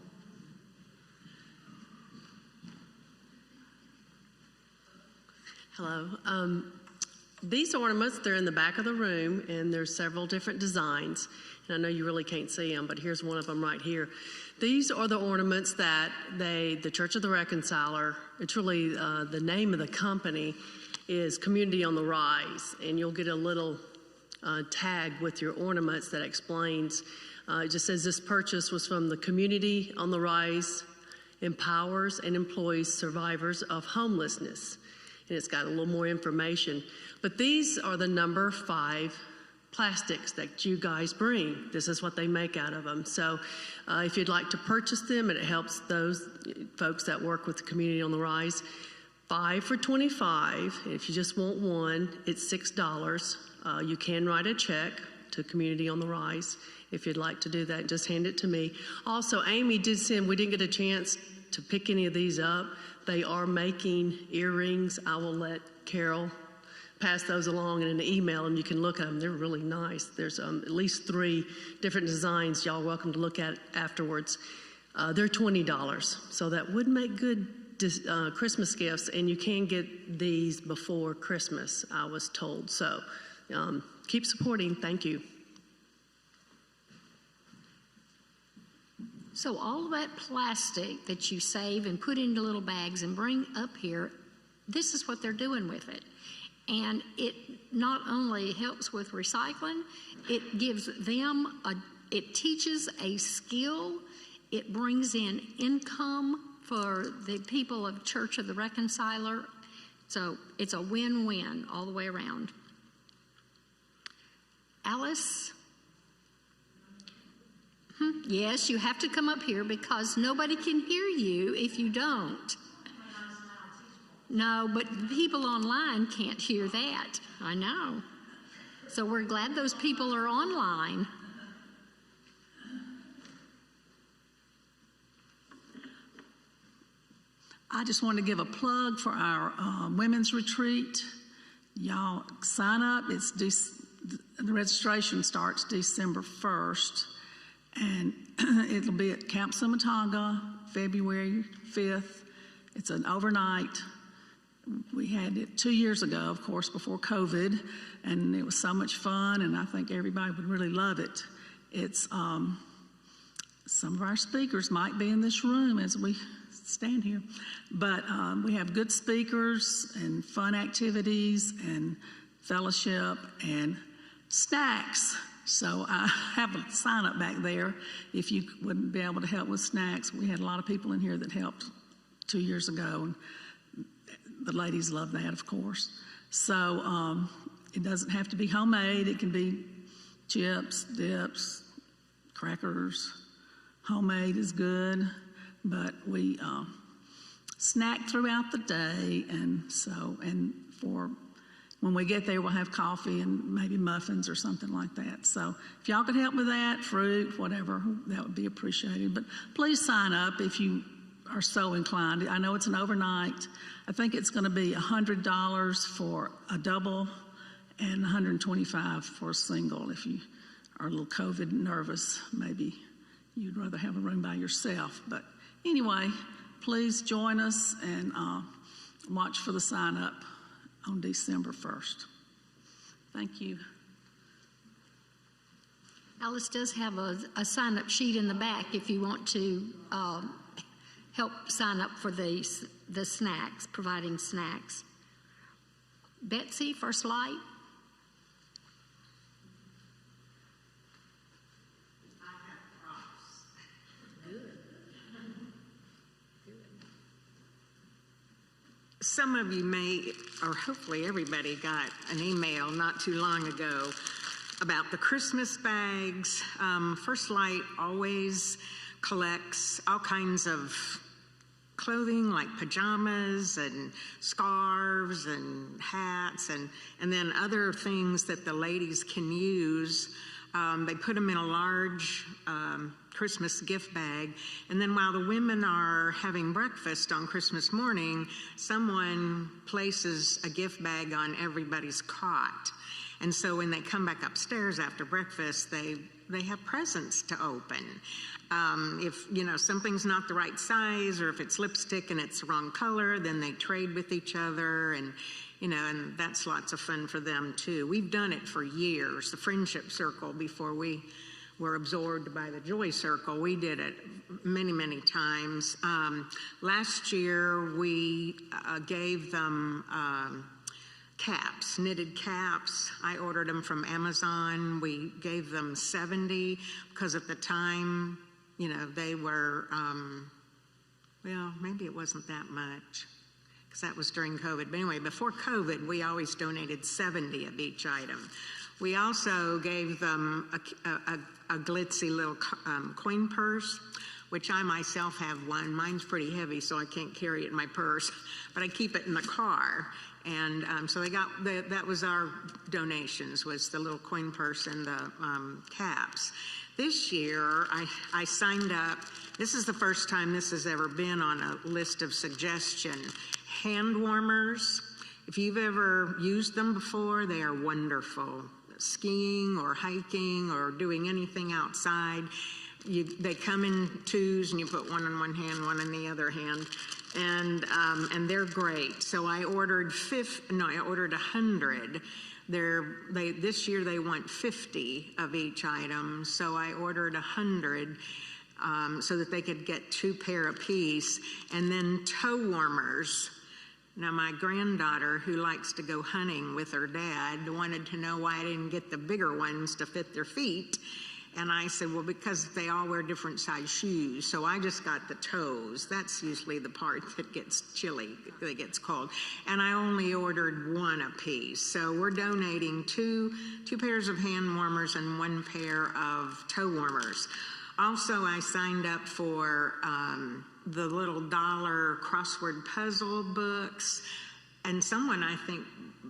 Hello. These ornaments, they're in the back of the room, and there's several different designs. And I know you really can't see them, but here's one of them right here. These are the ornaments that the Church of the Reconciler, it's really the name of the company is Community on the Rise. And you'll get a little tag with your ornaments that explains, it just says this purchase was from the Community on the Rise, empowers and employs survivors of homelessness. And it's got a little more information. But these are the number 5 plastics that you guys bring. This is what they make out of them. So if you'd like to purchase them, and it helps those folks that work with the Community on the Rise, 5 for $25. If you just want one, it's $6. You can write a check to Community on the Rise. If you'd like to do that, just hand it to me. Also, Amy did send, we didn't get a chance to pick any of these up. They are making earrings. I will let Carol pass those along in an email, and you can look at them. They're really nice. There's at least 3 different designs. Y'all welcome to look at afterwards. They're $20, so that would make good Christmas gifts, and you can get these before Christmas, I was told. So keep supporting. Thank you. So all of that plastic that you save and put into little bags and bring up here, this is what they're doing with it. And it not only helps with recycling, it gives them, it teaches a skill, it brings in income for the people of Church of the Reconciler. So it's a win-win all the way around. Alice? Yes, you have to come up here because nobody can hear you if you don't. No, but people online can't hear that. I know. So we're glad those people are online. I just want to give a plug for our women's retreat. Y'all sign up. The registration starts December 1st. And it'll be at Camp Sumatanga, February 5th. It's an overnight. We had it 2 years ago, of course, before COVID, and it was so much fun, and I think everybody would really love it. It's some of our speakers might be in this room as we stand here, but we have good speakers and fun activities and fellowship and snacks. So I have a sign up back there if you wouldn't be able to help with snacks. We had a lot of people in here that helped 2 years ago, and the ladies love that, of course. So it doesn't have to be homemade. It can be chips, dips, crackers. Homemade is good, but we snack throughout the day, and for when we get there, we'll have coffee and maybe muffins or something like that. So if y'all could help with that, fruit, whatever, that would be appreciated. But please sign up if you are so inclined. I know it's an overnight. I think it's going to be $100 for a double and $125 for a single. If you are a little COVID nervous, maybe you'd rather have a room by yourself. But anyway, please join us and watch for the sign up on December 1st. Thank you. Alice does have a sign-up sheet in the back if you want to help sign up for the snacks, providing snacks. Betsy, First Light. Some of you may, or hopefully everybody, got an email not too long ago about the Christmas bags. First Light always collects all kinds of clothing like pajamas and scarves and hats and then other things that the ladies can use. They put them in a large Christmas gift bag, and then while the women are having breakfast on Christmas morning, someone places a gift bag on everybody's cot. And so when they come back upstairs after breakfast, they have presents to open. If, something's not the right size, or if it's lipstick and it's the wrong color, then they trade with each other, and that's lots of fun for them too. We've done it for years, the Friendship Circle, before we were absorbed by the Joy Circle. We did it many, many times. Last year, we gave them caps, knitted caps. I ordered them from Amazon. We gave them 70 because at the time, they were, maybe it wasn't that much because that was during COVID. But anyway, before COVID, we always donated 70 of each item. We also gave them a glitzy little coin purse, which I myself have one. Mine's pretty heavy, so I can't carry it in my purse, but I keep it in the car. And so they got, that was our donations, was the little coin purse and the caps. This year, I signed up. This is the first time this has ever been on a list of suggestion. Hand warmers. If you've ever used them before, they are wonderful. Skiing or hiking or doing anything outside, they come in twos, and you put one in one hand, one in the other hand, and they're great. So I ordered 100. This year they want 50 of each item, so I ordered 100 so that they could get 2 pair apiece, and then toe warmers. Now, my granddaughter, who likes to go hunting with her dad, wanted to know why I didn't get the bigger ones to fit their feet. And I said, well, because they all wear different size shoes. So I just got the toes. That's usually the part that gets chilly, that gets cold. And I only ordered 1 apiece. So we're donating two pairs of hand warmers and 1 pair of toe warmers. Also, I signed up for the little $1 crossword puzzle books. And someone, I think,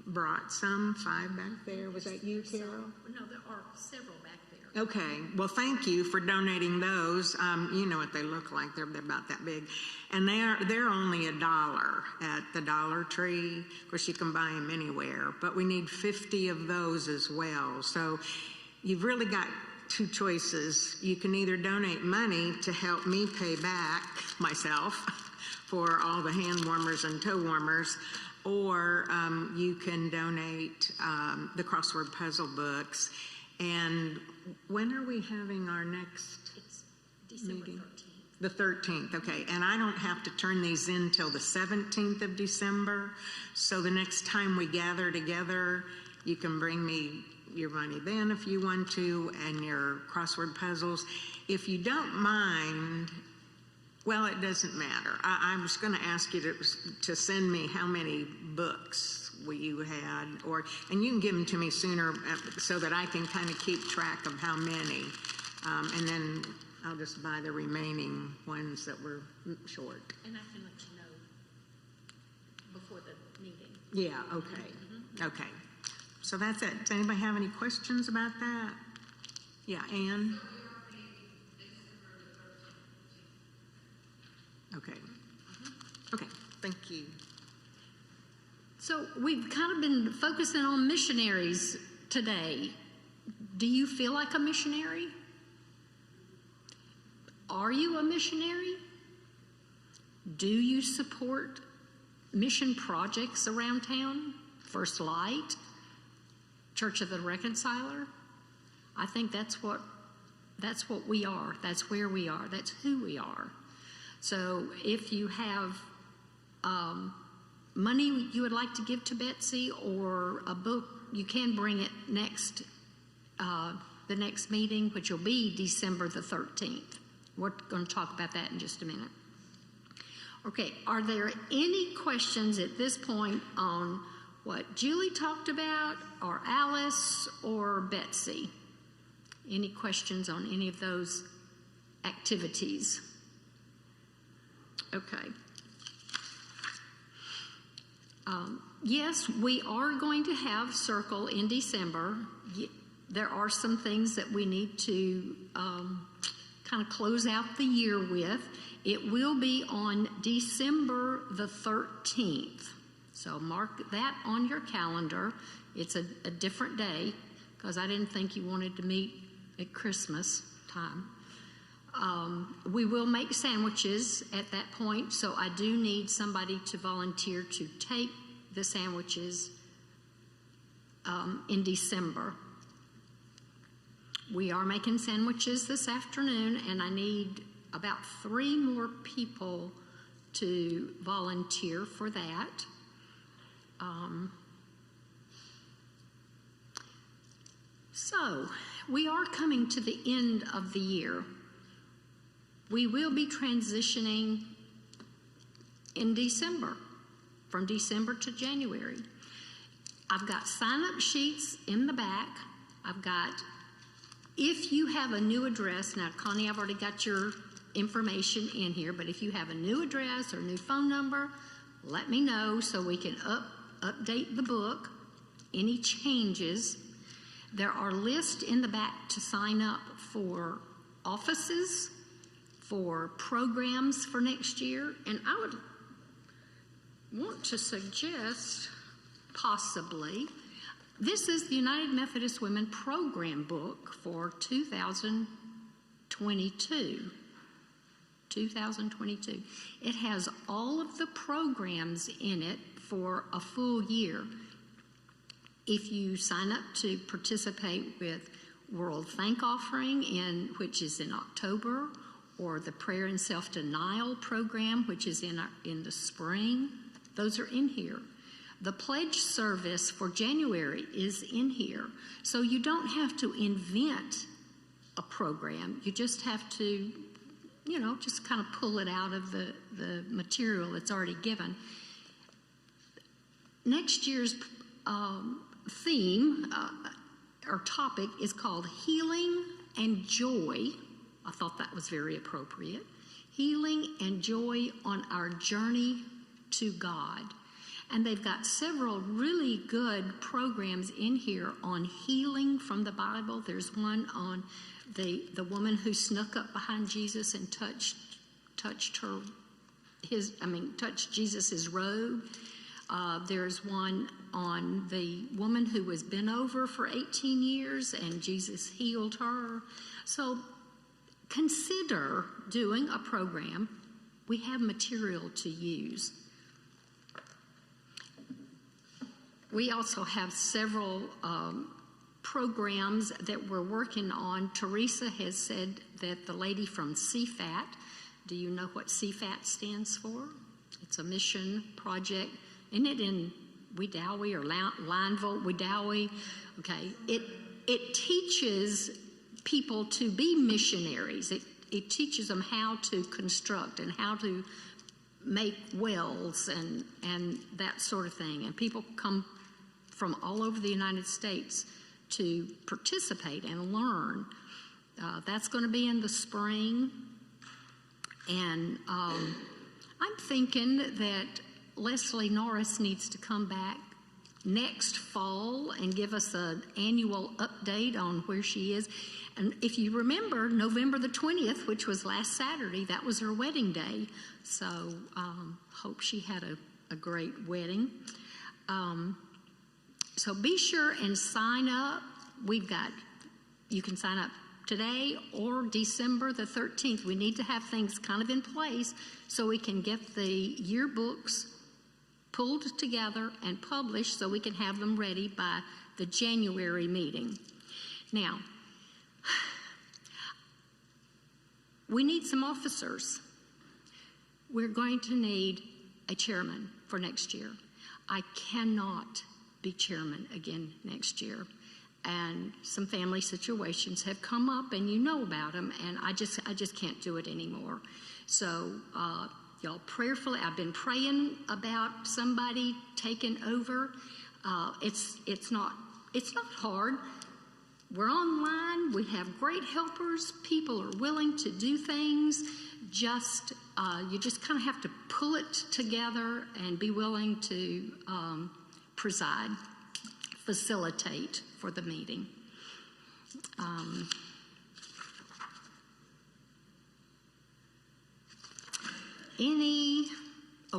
brought 5 back there. Was that you, Carol? No, there are several back there. Okay. Well, thank you for donating those. You know what they look like. They're about that big. And they're only $1 at the Dollar Tree. Of course, you can buy them anywhere. But we need 50 of those as well. So you've really got 2 choices. You can either donate money to help me pay back myself for all the hand warmers and toe warmers, or you can donate the crossword puzzle books. And when are we having our next It's December meeting? 13th. The 13th, okay. And I don't have to turn these in till the 17th of December. So the next time we gather together, you can bring me your money then if you want to, and your crossword puzzles. If you don't mind, well, it doesn't matter. I was going to ask you to send me how many books you had, and you can give them to me sooner so that I can kind of keep track of how many, and then I'll just buy the remaining ones that were short. And I can let you know before the meeting. Yeah, okay. Okay. So that's it. Does anybody have any questions about that? Yeah, Ann? Okay. Okay, thank you. So we've kind of been focusing on missionaries today. Do you feel like a missionary? Are you a missionary? Do you support mission projects around town? First Light, Church of the Reconciler. I think that's what we are. That's where we are. That's who we are. So if you have money you would like to give to Betsy or a book, you can bring it the next meeting, which will be December the 13th. We're going to talk about that in just a minute. Okay, are there any questions at this point on what Julie talked about, or Alice, or Betsy? Any questions on any of those activities? Okay. Yes, we are going to have Circle in December. There are some things that we need to kind of close out the year with. It will be on December the 13th. So mark that on your calendar. It's a different day because I didn't think you wanted to meet at Christmas time. We will make sandwiches at that point, so I do need somebody to volunteer to take the sandwiches in December. We are making sandwiches this afternoon, and I need about 3 more people to volunteer for that. So, we are coming to the end of the year. We will be transitioning in December, from December to January. I've got sign-up sheets in the back. I've got, if you have a new address, now Connie, I've already got your information in here, but if you have a new address or new phone number, let me know so we can update the book, any changes. There are lists in the back to sign up for offices, for programs for next year, and I would want to suggest possibly, this is the United Methodist Women Program book for 2022. It has all of the programs in it for a full year. If you sign up to participate with World Thank Offering, which is in October, or the Prayer and Self-Denial program, which is in the spring, those are in here. The pledge service for January is in here. So you don't have to invent a program. You just have to, just kind of pull it out of the material that's already given. Next year's theme or topic is called Healing and Joy. I thought that was very appropriate. Healing and Joy on Our Journey to God. And they've got several really good programs in here on healing from the Bible. There's one on the woman who snuck up behind Jesus and touched Jesus' robe. There's one on the woman who was bent over for 18 years and Jesus healed her. So consider doing a program. We have material to use. We also have several programs that we're working on. Teresa has said that the lady from CFAT, do you know what CFAT stands for? It's a mission project. Isn't it in Wedowee or Lineville? Wedowee? Okay. It teaches people to be missionaries. It teaches them how to construct and how to make wells and that sort of thing. And people come from all over the United States to participate and learn. That's going to be in the spring. And I'm thinking that Leslie Norris needs to come back next fall and give us an annual update on where she is. And if you remember, November the 20th, which was last Saturday, that was her wedding day. So hope she had a great wedding. So be sure and sign up. You can sign up today or December the 13th. We need to have things kind of in place so we can get the yearbooks pulled together and published so we can have them ready by the January meeting. Now, we need some officers. We're going to need a chairman for next year. I cannot be chairman again next year. And some family situations have come up, and you know about them, and I just can't do it anymore. So y'all prayerfully, I've been praying about somebody taking over. It's not hard. We're online. We have great helpers. People are willing to do things. You just kind of have to pull it together and be willing to preside, facilitate for the meeting.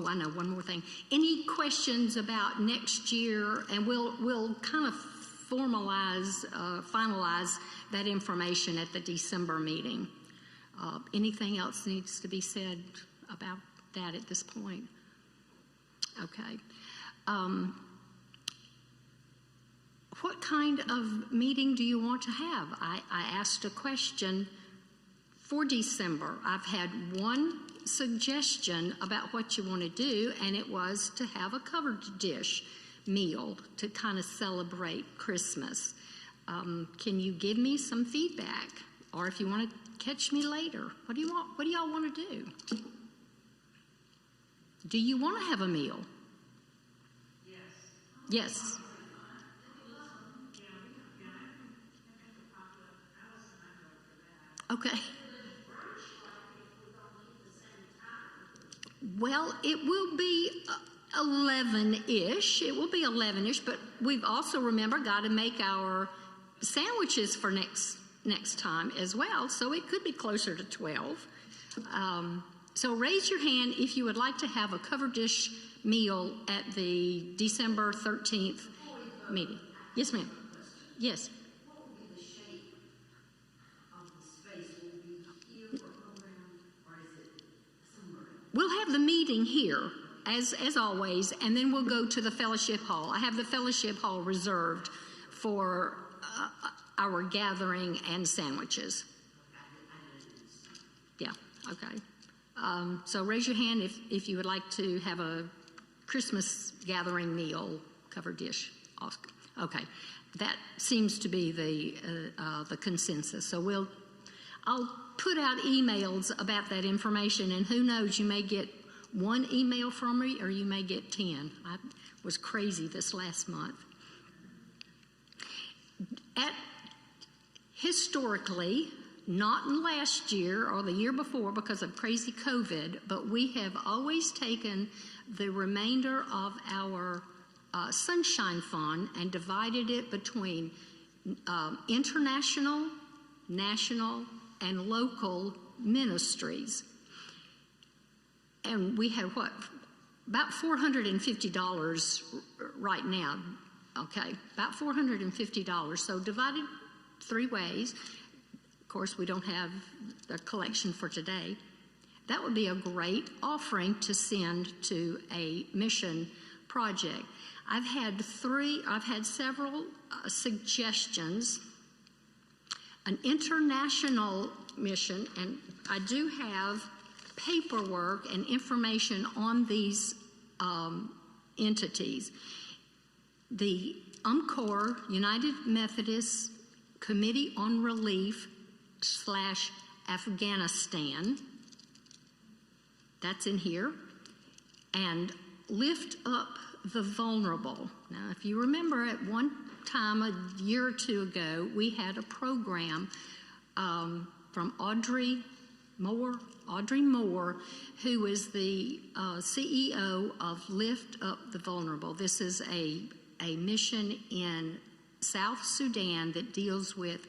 I know one more thing. Any questions about next year? And we'll kind of finalize that information at the December meeting. Anything else needs to be said about that at this point? Okay. What kind of meeting do you want to have? I asked a question for December. I've had one suggestion about what you want to do, and it was to have a covered dish meal to kind of celebrate Christmas. Can you give me some feedback? Or if you want to catch me later, what do y'all want to do? Do you want to have a meal? Yes. Okay. Well, it will be 11-ish. It will be 11-ish, but we've also, remember, got to make our sandwiches for next time as well, so it could be closer to 12. So raise your hand if you would like to have a covered dish meal at the December 13th meeting. Yes, ma'am. Yes. We'll have the meeting here, as always, and then we'll go to the fellowship hall. I have the fellowship hall reserved for our gathering and sandwiches. Yeah, okay. So raise your hand if you would like to have a Christmas gathering meal, covered dish. Okay, that seems to be the consensus. So I'll put out emails about that information, and who knows, you may get one email from me or you may get 10. I was crazy this last month. Historically, not in last year or the year before because of crazy COVID, but we have always taken the remainder of our Sunshine Fund and divided it between international, national, and local ministries. And we have about $450 right now, okay, about $450. So divided 3 ways. Of course, we don't have a collection for today. That would be a great offering to send to a mission project. I've had several suggestions. An international mission, and I do have paperwork and information on these entities. The UMCOR, United Methodist Committee on Relief / Afghanistan, that's in here, and Lift Up the Vulnerable. Now, if you remember, at one time a year or 2 ago, we had a program from Audrey Moore, who is the CEO of Lift Up the Vulnerable. This is a mission in South Sudan that deals with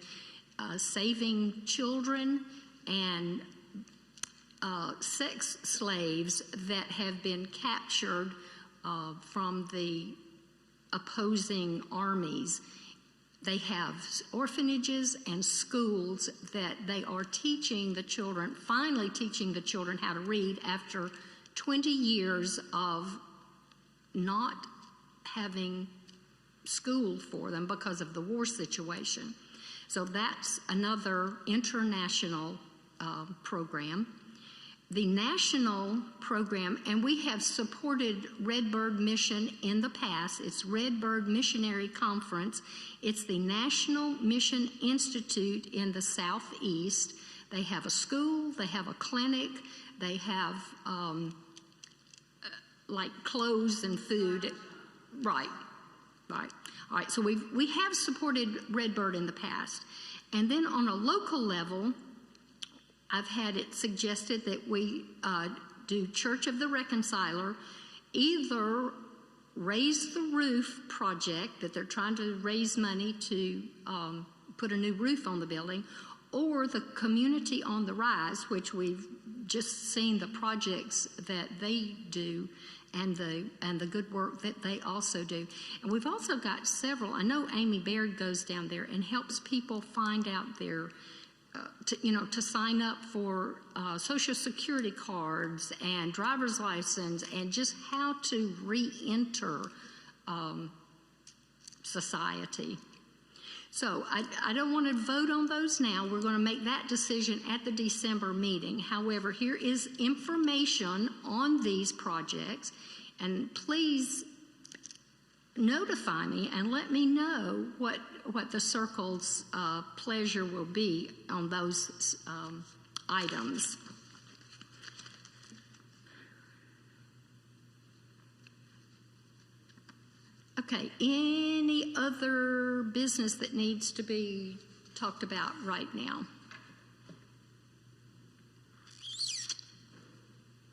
saving children and sex slaves that have been captured from the opposing armies. They have orphanages and schools that they are finally teaching the children how to read after 20 years of not having school for them because of the war situation. So that's another international program. The national program, and we have supported Redbird Mission in the past. It's Redbird Missionary Conference. It's the National Mission Institute in the Southeast. They have a school, they have a clinic, they have like clothes and food. Right. All right, so we have supported Redbird in the past. And then on a local level, I've had it suggested that we do Church of the Reconciler, either Raise the Roof project, that they're trying to raise money to put a new roof on the building, or the Community on the Rise, which we've just seen the projects that they do and the good work that they also do. And we've also got several. I know Amy Baird goes down there and helps people find out their to sign up for Social Security cards and driver's license and just how to re-enter society. So I don't want to vote on those now. We're going to make that decision at the December meeting. However, here is information on these projects, and please notify me and let me know what the circle's pleasure will be on those items. Okay, any other business that needs to be talked about right now?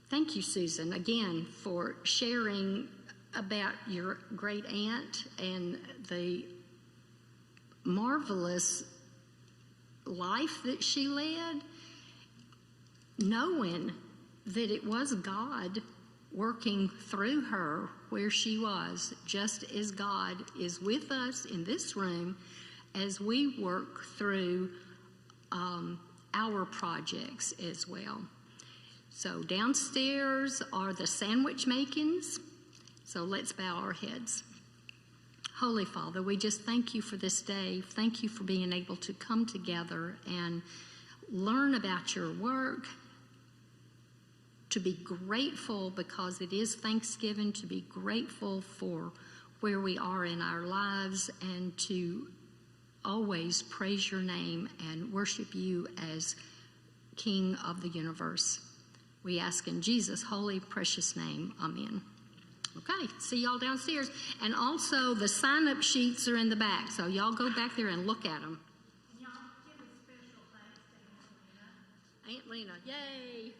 Thank you, Susan, again, for sharing about your great aunt and the marvelous life that she led, knowing that it was God working through her where she was, just as God is with us in this room as we work through our projects as well. So downstairs are the sandwich makings. So let's bow our heads. Holy Father, we just thank you for this day. Thank you for being able to come together and learn about your work, to be grateful because it is Thanksgiving, to be grateful for where we are in our lives, and to always praise your name and worship you as King of the universe. We ask in Jesus' holy, precious name. Amen. Okay, see y'all downstairs. And also the sign-up sheets are in the back, so y'all go back there and look at them. And y'all give a special thanks to Aunt Lena. Aunt Lena, yay.